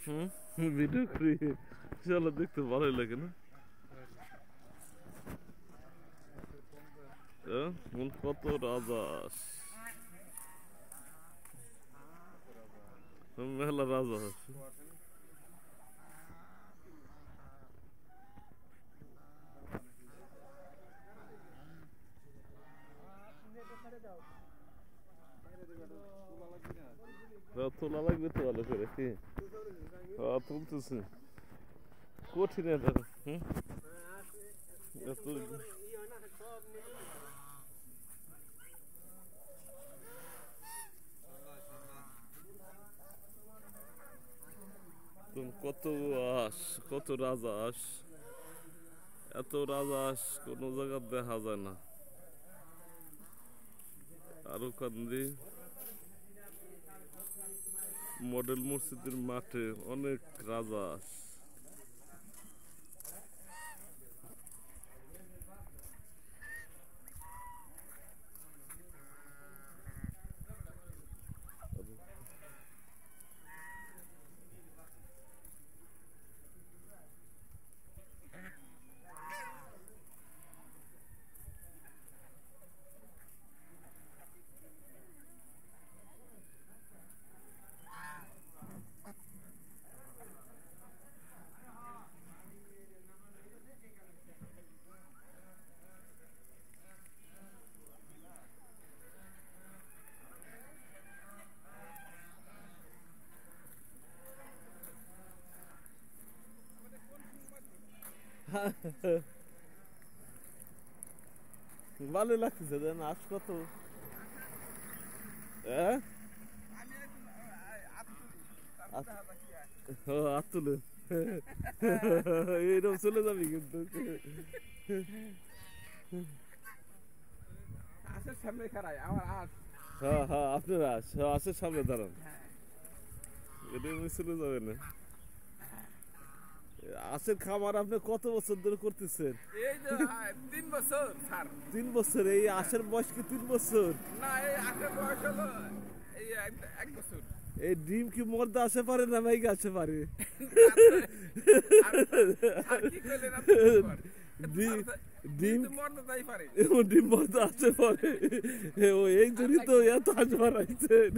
হুম video করি চলো দেখতে ভালোই লাগে না কত রাজহাঁস মেলা রাজহাঁস তোলা লাগবে তো ভালো করে কি তুলতেছি কঠিন এটা কত হাঁস কত রাজহাঁস এত রাজহাঁস কোনো জায়গা দেখা যায় না আরো কান্দি মডেল মসজিদের মাঠে অনেক রাজহাঁস ভালো লাগতেছে দেন আজ কত তুলে এইরকম চলে যাবি কিন্তু হ্যাঁ হ্যাঁ আপনার আসের সামনে দাঁড়ান এটা চলে যাবে না আছেন খামার আপনি কত বছর ধরে করতেছেন? এই যে 3 বছর স্যার। 3 বছর এই আশের বয়স কি 3 বছর? না এই আশের বয়স হলো এই 1 বছর। এই ডিম কি মর্দা আসে পারে না মাইকে আসে পারে? আর কি কইলেন আপনি? ডিম মর্দা তাই পারে। ডিম মর্দা আসে পারে। ও এই জন্যই তো এত হাস বাড়াইছেন।